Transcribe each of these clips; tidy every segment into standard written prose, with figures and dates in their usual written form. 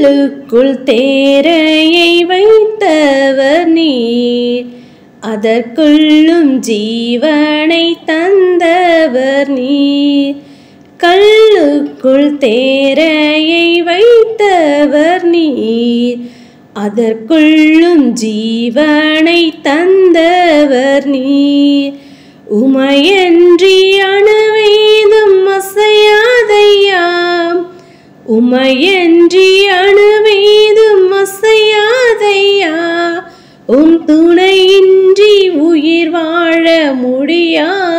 கல்லுக்குள் தேரையை வைத்தவர் நீர், அதற்குள்ளும் ஜீவனை தந்தவர் நீர். கல்லுக்குள் தேரையை வைத்தவர் நீர், அதற்குள்ளும் ஜீவனை தந்தவர் நீர். உமையன்றி அணுவேதும் அசையாதையாம், உமையன்றி அணுவேதும் அசையாதையா. உம் துணையின்றி உயிர் வாழ முடியாதையாம்,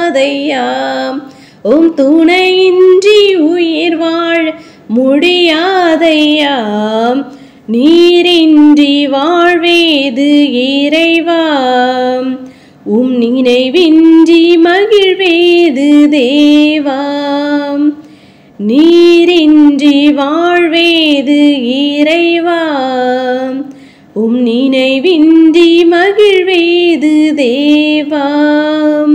உம் துணையின்றி உயிர் வாழ முடியாதையாம். நீரின்றி வாழ்வேது இறைவாம், உம் நினைவின்றி மகிழ்வேது தேவாம். நீரின்றி வாழ்வேது இறைவாம், உம் நினைவின்றி மகிழ்வேது தேவாம்.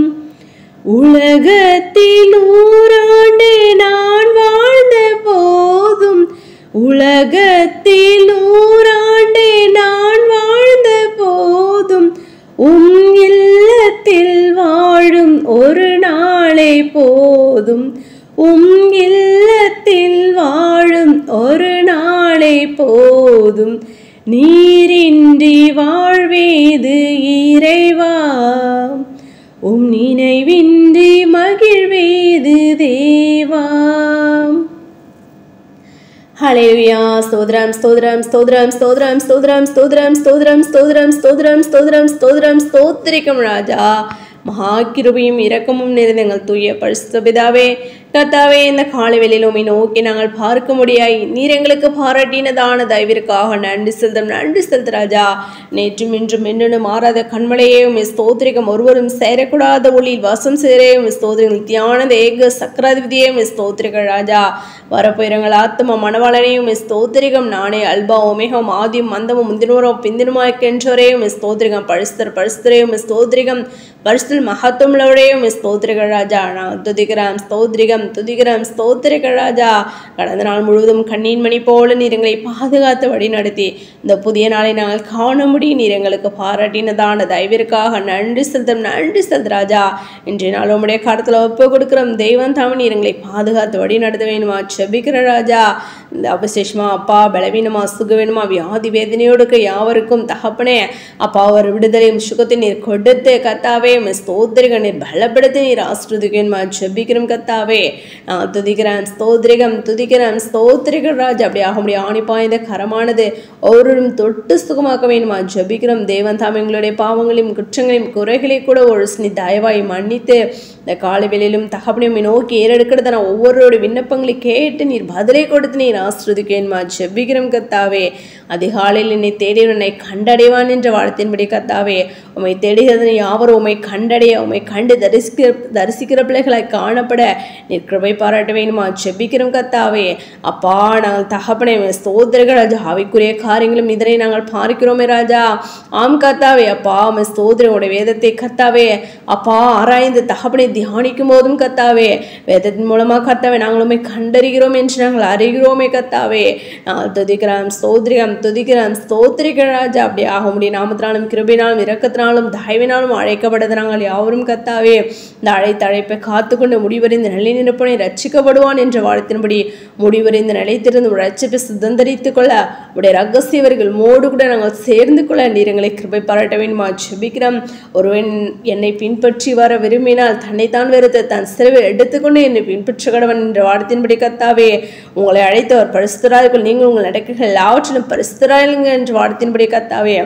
உலகத்தில் 100 ஆண்டு நான் வாழ்ந்த போதும், உலகத்தில் 100 ஆண்டு நான் வாழ்ந்த போதும், உம் இல்லத்தில் வாழும் ஒரு நாளே போதும், உம் இல்லத்தில் வாழும் ஒரு நாளே போதும். நீரின்றி வாழ்வேது இறைவா, உம் நினைவின்றி மகிழ்வேது தேவா. ஹல்லேலூயா. ஸ்தோத்திரம் ஸ்தோத்திரம் ஸ்தோத்திரம் ஸ்தோத்திரம் ஸ்தோத்திரம் ஸ்தோத்திரம் ஸ்தோத்திரம் ஸ்தோத்திரம் ஸ்தோத்திரம் ஸ்தோத்திரம் ஸ்தோத்திரம் ஸ்தோத்திரிக்கும் ராஜா. மகா கிருபையும் இரக்கமும் நிறைந்த எங்கள் தூய பரிசுத்த பிதாவே, கர்த்தாவே, இந்த காலை வேளையில் உம்மை நோக்கி நாங்கள் பார்க்க முடியாய் நீர் எங்களுக்கு பாராட்டினதான தயவிற்காக நன்றி செலுத்த ராஜா. நேற்றும் இன்றும் என்னும் மாறாத கண்மலையையும் ஸ்தோத்திரிகம், ஒருவரும் சேரக்கூடாத ஒளியில் வாசம் சேரையும் ஸ்தோத்திரங்கள், தியானத ஏக சக்கராதிபதியையும் ஸ்தோத்திரிகள் ராஜா. வரப்போயிரங்கள் ஆத்ம மணவாளனையும் ஸ்தோத்திரிகம், நானே அல்பா ஒமேகம் ஆதியும் மந்தமும் முந்தினோரும் பிந்தினுமாய்க்கென்றோரையும் ஸ்தோத்திரிகம், பரிசுத்தரையும் ஸ்தோத்திரிகம், பரிசுத்தல் மகத்துவமுள்ளவரையும் ஸ்தோத்திரிகள் ராஜா. நான் துதிக்கிறேன் ஸ்தோத்திரிகம் துதிக்கிறேன் ஸ்தோத்திரிகள் ராஜா. கடந்த நாள் முழுவதும் கண்ணீன் மணி போல நீர் எங்களை பாதுகாத்து வழி நடத்தி இந்த புதிய நாளை நாங்கள் காண முடியும் நீர் எங்களுக்கு பாராட்டினதான தயவிற்காக நன்றி செலுத்த ராஜா. இன்றைய நாள் உம்முடைய கருத்தில் ஒப்பு கொடுக்கிறோம் தெய்வம் தாம நீர் எங்களை பாதுகாத்து வழி நடத்த வேணுமா செபிக்கிற ராஜா. இந்த அபிஷேஷமா அப்பா பலவீனமா சுக வேணுமா வியாதி வேதனையோடு யாவருக்கும் தகப்பனே அப்பா ஒரு விடுதலையும் சுகத்தை நீர் கொடுத்து கத்தாவே ஸ்தோத்திரிக நீர் பலப்படுத்தி நீர் ஆஸ்ருதிக்கணுமா செபிக்கிறோம் கத்தாவே. நான் துதிக்கிறேன் ஸ்தோத்திரிகம் துதிக்கிறேன் ஸ்தோத்திரிகள் ராஜா. அப்படி ஆக முடியும் ஆணிப்பாய்ந்த கரமானது ஒவ்வொருவரும் தொட்டு சுகமாக்க வேணுமா ஜபிக்கிறோம் தேவன் தாம் எங்களுடைய பாவங்களையும் குற்றங்களையும் குறைகளை கூட ஒரு சினி தயவாய் மன்னித்து இந்த காலை வேளையிலும் தகப்பனையும் நோக்கி ஏறெடுக்கிறத நான் ஒவ்வொருவருடைய விண்ணப்பங்களை கேட்டு நீர் பதிலை கொடுத்து நீர் ஆஸ்ருதிக்கேன்மா ஜபிக்கிறோம் கத்தாவே. அதிகாலையில் என்னை தேடி என்னை கண்டடைவான் என்ற வார்த்தையின்படி கத்தாவே உம்மை தேடுகிறதனை யாவரும் உம்மை கண்டடைய உம்மை கண்டு தரிசிக்கிற பிள்ளைகளாய் காணப்பட நீர் கிருபை பாராட்ட வேணுமா ஜெபிக்கிறோம் கத்தாவே. அப்பா நாங்கள் தகப்பனே ஸ்தோத்திரங்கள் ராஜா, அவைக்குரிய காரியங்களும் இதனை நாங்கள் பார்க்கிறோமே ராஜா. ஆம் கத்தாவே அப்பா ஸ்தோத்திரங்களுடைய வேதத்தை கத்தாவே அப்பா ஆராய்ந்து தகப்பனை தியானிக்கும் போதும் கத்தாவே வேதத்தின் மூலமா கத்தாவே நாங்கள் உம்மை கண்டறிகிறோம் என்று நாங்கள் அறிகிறோமே கத்தாவே. நாங்கள் துதிக்கிறோம் ஸ்தோத்திரம் துதிக்கிறோம் ஸ்தோத்திரிகள் ராஜா. அப்படி ஆக முடியும் நாமத்தினாலும் கிருபையினாலும் இரக்கத்தினாலும் தயவினாலும் அழைக்கப்பட்டது நாங்கள் யாவரும் கத்தாவே இந்த அழைப்பை காத்துக்கொண்டு முடிவறிந்த நிலை நிற்பனை ரட்சிக்கப்படுவான் என்ற வார்த்தையின்படி முடிவறிந்த நிலைத்திருந்து ரட்சிப்பை சுதந்திரித்துக் கொள்ள உடைய ரகசியவர்கள் மோடு கூட நாங்கள் சேர்ந்து கொள்ள நீர் எங்களை கிருபை பாராட்ட வேண்டுமா ஜெபிக்கிறோம். ஒருவன் என்னை பின்பற்றி வர விரும்பினால் தன்னைத்தான் வெறுத்து தன் சிறுவை எடுத்துக்கொண்டு என்னை பின்பற்ற கடவன் என்ற வார்த்தையின்படி கத்தாவே உங்களை அழைத்தவர் பரிசுத்தராயிருங்கள், நீங்கள் உங்கள் நடக்கைகள் எல்லாவற்றிலும் பரிசுத்தராயிருங்க என்ற வார்த்தையின்படி கத்தாவே.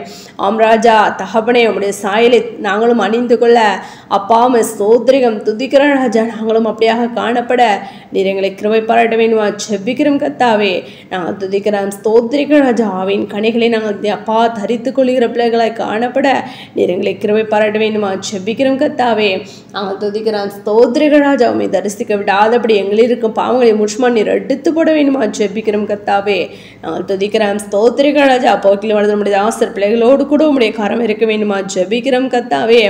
ஆம் ராஜா தகப்பனே உடைய சாயலை நாங்களும் அணிந்து கொள்ள அப்பா ஸ்தோத்திரிகம் துதிக்கிற ராஜா நாங்களும் அப்படியாக காணப்பட நீர் எங்களை கிருபை பாராட்ட வேண்டுமா ஜெபிக்கிறோம் கத்தாவே. நாங்கள் துதிக்கிறோம் ஸ்தோத்திரிக்கிற ராஜா. ஆவின் கனிகளை நாங்கள் அப்பா தரித்து கொள்கிற பிள்ளைகளாய் காணப்பட நீர் எங்களை கிருபை பாராட்ட வேண்டுமா ஜெபிக்கிறோம் கத்தாவே. நாங்கள் துதிக்கிறோம் ஸ்தோத்திரிக்கிற ராஜா. உம்மை தரிசிக்க விடாதபடி எங்களில் இருக்கும் பாவங்களை முழுமா நீர் எடுத்து போட வேண்டுமா ஜெபிக்கிறோம் கத்தாவே. நாங்கள் துதிக்கிறோம் ஸ்தோத்திரிக்கிற ராஜா. போக்கில் வளர்ந்த நம்முடைய ஆசிரியர் பிள்ளைகளோடு கூட உம்முடைய கரம் இருக்க வேண்டுமா ஜெபிக்கிறோம் கத்தாவே.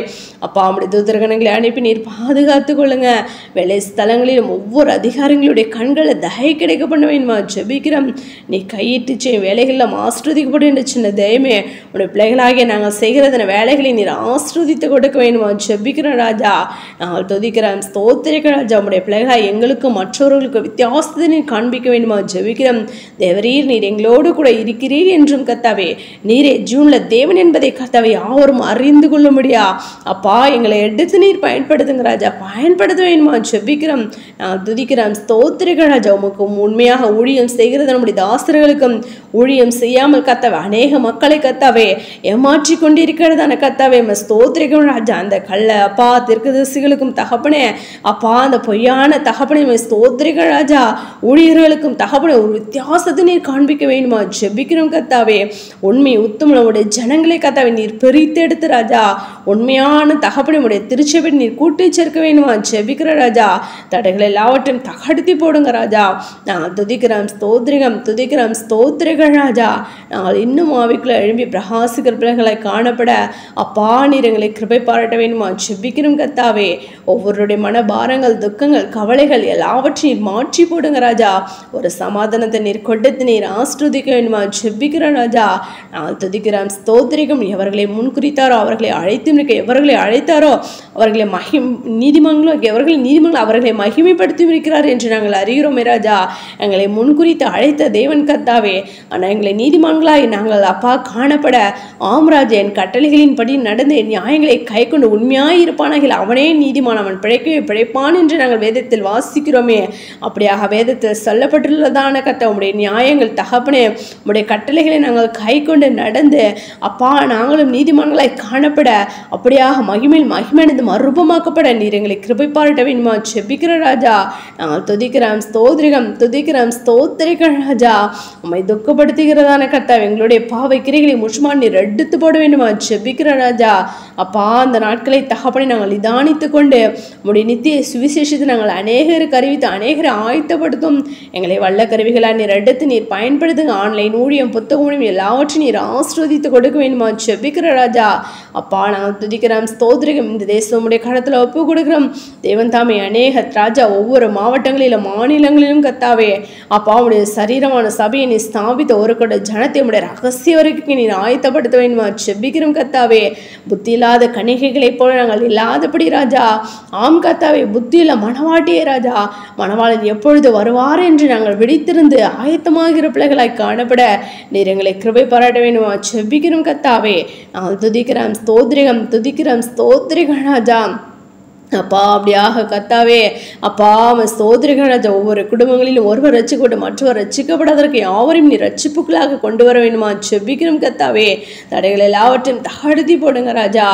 அப்பா உம்முடைய தூதர்கணங்களை அனுப்பி நீர் பாதுகாத்து கொள்ளுங்க. வேலை ஸ்தலங்களிலும் ஒவ்வொரு அதிகாரிகளுடைய கண்களை தயை கிடைக்க பண்ண வேணுமா ஜெபிக்கிறோம். நீ கையிட்டு செய்யும் வேலைகளில் ஆசீர்வதிக்கப்படும் என்ற சின்ன தெய்வமே உடைய பிள்ளைகளாகிய நாங்கள் செய்கிறதன வேலைகளை நீர் ஆசீர்வதித்து கொடுக்க வேணுமா ஜெபிக்கிறோம் ராஜா. நாங்கள் துதிக்கிறோம் ஸ்தோத்திரிக்கிறோம் ராஜா. உடைய பிள்ளைகளாக எங்களுக்கும் மற்றவர்களுக்கு வித்தியாசத்தை நீர் காண்பிக்க வேணுமா ஜெபிக்கிறோம். தேவரீர் நீர் எங்களோடு கூட இருக்கிறீர் என்றும் கர்த்தாவே, நீரே ஜூன்ல தேவன் என்பதை கர்த்தாவே யாவரும் அறிந்து கொள்ள முடியா அப்பா. எங்களை எடுத்து நீர் பயன்படுத்துங்க ராஜா, பயன்படுத்த வேணுமா ஜெபிக்கிறோம். நான் துதிக்கிறோம் ஸ்தோத்திரிக்கிறோம் ராஜா. உமக்கு உண்மையாக ஊழியம் செய்கிறது நம்முடைய தாசர்களுக்கும் ஊழியம் செய்யாமல் கர்த்தாவே அநேக மக்களை கர்த்தாவே ஏமாற்றி கொண்டிருக்கிறதான கர்த்தாவே ஸ்தோத்திரிக்கிறோம் ராஜா. அந்த கள்ள அப்பா தீர்க்கதரிசிகளுக்கும் தகப்பனே அப்பா, அந்த பொய்யான தகப்பனை ஸ்தோத்திரிக்கிறோம் ராஜா. ஊழியர்களுக்கும் தகப்பனை ஒரு வித்தியாசத்தை நீர் காண்பிக்க வேணுமா ஜெபிக்கிறோம் கர்த்தாவே. உண்மை உத்தமனுடைய ஜனங்களை கர்த்தாவே நீர் பிரித்தெடுத்து ராஜா உண்மையான தகப்பனை உடைய திருச்சபை நீர் கூட்டி சேர்க்க வேணுமா ஜெபிக்கிற ராஜா. தடைகளை எல்லாவற்றையும் தகடுத்தி போடுங்க ராஜா. நாங்கள் துதிக்கிறோம் ஸ்தோத்திரிகம் துதிக்கிறோம் ஸ்தோத்திரிகள் ராஜா. நாங்கள் இன்னும் ஆவிக்குள்ள எழும்பி பிரகாசிக்கிற பிள்ளைகளை காணப்பட அப்பா நீர் எங்களை கிருபை பாராட்ட வேணுமா ஜெபிக்கிறோம் கர்த்தாவே. ஒவ்வொருடைய மனபாரங்கள் துக்கங்கள் கவலைகள் எல்லாவற்றையும் மாற்றி போடுங்க ராஜா. ஒரு சமாதானத்தை நீர் கொடுத்து நீர் ஆசீர்வதிக்க வேணுமா ஜெபிக்கிற ராஜா. நாங்கள் துதிக்கிறோம் ஸ்தோத்திரிகம். எவர்களை முன்குறித்தாரோ அவர்களை அழைத்து எவர்களை அழைத்தாரோ அவர்களை நீதிமன்றங்களோ எவர்களை நீதிமன்றம் அவர்களை மகிமைப்படுத்தி இருக்கிறார் என்று நாங்கள் அறிகிறோமே ராஜா. எங்களை முன்குறித்து அழைத்த தேவன் கர்த்தாவே, ஆனால் எங்களை நீதிமன்றங்களாய் நாங்கள் அப்பா காணப்பட ஆம்ராஜ் என் கட்டளைகளின்படி நடந்து என் நியாயங்களை கை கொண்டு உண்மையாய் இருப்பானாகில் அவனே நீதிமான், அவன் பிழைக்கவே பிழைப்பான் என்று நாங்கள் வேதத்தில் வாசிக்கிறோமே. அப்படியாக வேதத்தில் சொல்லப்பட்டுள்ளதான கர்த்தா உடைய நியாயங்கள் தகப்பனே உடைய கட்டளைகளை நாங்கள் கை கொண்டு நடந்து அப்பா நாங்களும் நீதிமான்களாய் காணப்பட அப்படியாக மகிமையில் மகிமையடைந்து மறுரூபமாக்கப்பட நீர் எங்களை கிருபை பாராட்ட வேண்டுமா ஜெபிக்கிற ராஜா. நாங்கள் துதிக்கிறோம் ஸ்தோத்திரிகம் துதிக்கிறோம் ஸ்தோத்திரிக்கிறோம் ராஜா. உம்மை துக்கப்படுத்துகிறதான கர்த்தாவே எங்களுடைய பாவை கிரைகளை முழுமா நீர் எடுத்து போட வேண்டுமா ஜெபிக்கிற ராஜா. அப்பா அந்த நாட்களை தகப்பனை நாங்கள் நிதானித்து கொண்டு உடைய நித்திய சுவிசேஷத்தை நாங்கள் அநேகருக்கு அறிவித்து அநேகரை ஆயத்தப்படுத்தும் எங்களை வல்ல கருவிகளாக நீர் எடுத்து நீர் பயன்படுத்துங்க. ஆன்லைன் ஊழியம் புத்தக ஊழியம் எல்லாவற்றையும் நீர் ஆசீர்வதித்து கொடுக்க வேண்டுமா ஜெபிக்கிற ராஜா. அப்பா நாங்கள் துதிக்கிறோம் ஸ்தோத்திரிகம். இந்த தேசம் உடைய கடத்தில் ஒப்பு கொடுக்கிறோம் தேவன் தாமே. அநேக ராஜா ஒவ்வொரு மாவட்டங்களிலும் மாநிலங்களிலும் கர்த்தாவே அப்பா உடைய சரீரமான சபையை நீ ஸ்தாபித்த ஒரு கூட ஜனத்தை உடைய ரகசிய வரைக்கும் நீ ஆயத்தப்படுத்த வேண்டுமா ஜெபிக்கிறோம் கர்த்தாவே. புத்தி இல்லாத கணிகைகளைப் போல நாங்கள் இல்லாதபடி ராஜா. ஆம் கர்த்தாவே, புத்தியுள்ள மணவாட்டியே ராஜா, மணவாளன் எப்பொழுது வருவார் என்று நாங்கள் விழித்திருந்து ஆயத்தமாகிற பிள்ளைகளாய் காணப்பட நீர் எங்களை கிருபை பாராட்ட வேண்டுமா ஜெபிக்கிறோம் கர்த்தாவே. நாங்கள் துதிக்கிறோம் ஸ்தோத்திரிகம் துதிக்கிறோம் ஸ்தோத்திரிகம் ராஜா. அப்பா அப்படியாக கர்த்தாவே அப்பா ஸ்தோத்திரிகள் ராஜா. ஒவ்வொரு குடும்பங்களிலும் ஒருவர் ரட்சிக்கப்பட்டு மற்றவர் ரட்சிக்கப்படாதற்கு யாவரையும் நீ ரட்சிப்புகளாக கொண்டு வர வேண்டுமா ஜெபிக்கிறோம் கர்த்தாவே. தடைகள் எல்லாவற்றையும் தகடுத்தி போடுங்க ராஜா.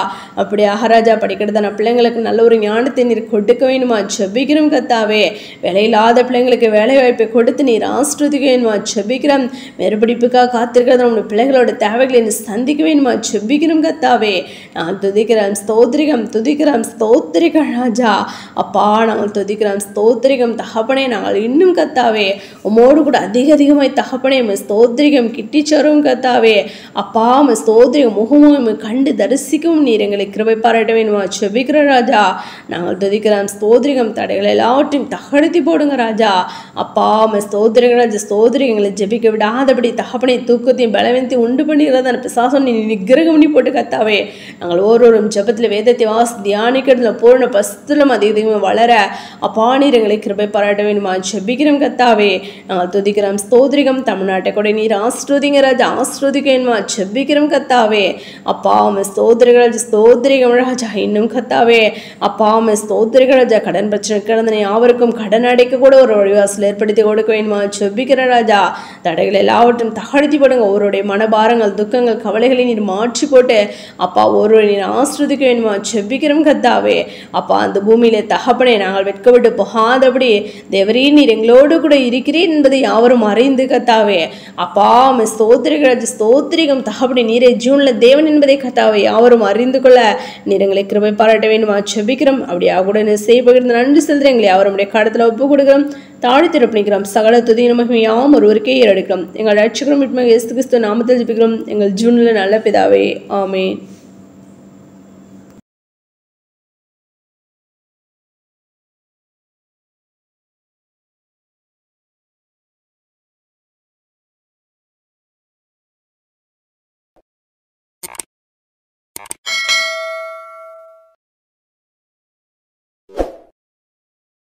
அப்படியாக ராஜா படிக்கிறதான பிள்ளைங்களுக்கு நல்ல ஒரு ஞானத்தை நீர் கொடுக்க வேண்டுமா ஜெபிக்கிறோம் கர்த்தாவே. வேலையில்லாத பிள்ளைங்களுக்கு வேலை வாய்ப்பை கொடுத்து நீர் ஆசீர்வதிக்க வேண்டுமா ஜெபிக்கிறோம். மேற்படிப்புக்காக காத்திருக்கிறத நம்முடைய பிள்ளைகளோட தேவைகளை நீ சந்திக்க வேண்டுமா ஜெபிக்கிறோம் கர்த்தாவே. நான் துதிக்கிறோம் ஸ்தோத்திரிகம் துதிக்கிறோம் ஸ்தோத்திரிகம் ராஜா. அப்பா நாங்கள் துதிக்கிறோம் ஸ்தோத்திரிகம் தகப்பனே. நாங்கள் இன்னும் கர்த்தாவே உமோடு கூட அதிகமாய் தகப்பனே ஸ்தோத்திரிகம் கிட்டிச்சரும் கர்த்தாவே. அப்பா ஸ்தோத்திரிகம் முகமும் கண்டு தரிசிக்கவும் நீர் எங்களை கிருபை பாராட்ட வேண்டுமா ஜெபிக்கிற ராஜா. நாங்கள் துதிக்கிறோம் ஸ்தோத்திரிகம். தடைகளை எல்லாவற்றையும் தகடுத்தி போடுங்க ராஜா. அப்பா ஸ்தோத்திரிக ராஜா. ஸ்தோத்திரிகம் எங்களை ஜெபிக்க விடாதபடி தகப்பனை தூக்கத்தையும் பலவீனத்தையும் உண்டு பண்ணிக்கிறத பிசாசம் நீ நிகிரகம் பண்ணி போட்டு கர்த்தாவே. நாங்கள் ஒவ்வொரு ஜெபத்தில் வேதத்தை வாசி தியானிக்கிறதுல பூர்ண பசுத்தலும் அதிகமாக வளர அப்பா நீர் எங்களை கிருபை பாராட்ட வேண்டுமா ஜெபிக்கிறோம் கர்த்தாவே. நாங்கள் துதிக்கிறோம் ஸ்தோத்திரிகம். தமிழ்நாட்டை கூட நீர் ஆசீர்வதிங்க ராஜா. ஆசீர்வதிக்க வேண்டுமா ஜெபிக்கிறோம் கர்த்தாவே. அப்பா ஸ்தோத்திரிகள் ஸ்தோத்திரிகம் ராஜா. இன்னும் கர்த்தாவே அப்பா ஸ்தோத்திரிகள் ராஜா. கடன் பிரச்சனை கிடந்தனை யாவருக்கும் கடன் அடைக்க கூட ஒரு வழிவாசல் ஏற்படுத்தி கொடுக்க வேண்டுமா ஜெபிக்கிற ராஜா. தடைகள் எல்லாவற்றையும் தகடுத்தி போடுங்க. ஒருவருடைய மனபாரங்கள் துக்கங்கள் கவலைகளை நீர் மாற்றி போட்டு அப்பா ஒருவரை நீர் ஆசீர்வதிக்க வேண்டுமா ஜெபிக்கிறோம் கர்த்தாவே. அப்பா அந்த பூமியிலே தகப்பனே நாங்கள் வெட்கப்பட்டு போகாதபடி தேவரீ நீர் எங்களோடு கூட இருக்கிறீர் என்பதை யாவரும் அறிந்து கர்த்தாவே. அப்பா ஸ்தோத்திரிகள் ஸ்தோத்திரிகம் தகப்பனே. நீரே ஜூன்ல தேவன் என்பதை கர்த்தாவே யாவரும் அறிந்து கொள்ள நீர் எங்களை கிருபை பாராட்ட வேண்டுமா ஜெபிக்கிறோம். அப்படியா கூட செய்யப்படுகிற நன்றி செலுத்துற எங்களை யாவருடைய கடத்தில் ஒப்பு கொடுக்கிறோம். தாழ்த்தி திறப்பணிக்கிறோம். சகல துதி நமக்கு யாவும் ஒருவருக்கே ஏறெடுக்கிறோம். எங்கள் ரட்சகரும் இயேசு கிறிஸ்து நாமத்தில் ஜெபிக்கிறோம் எங்கள் ஜூன்ல நல்ல பிதாவே. ஆமென்.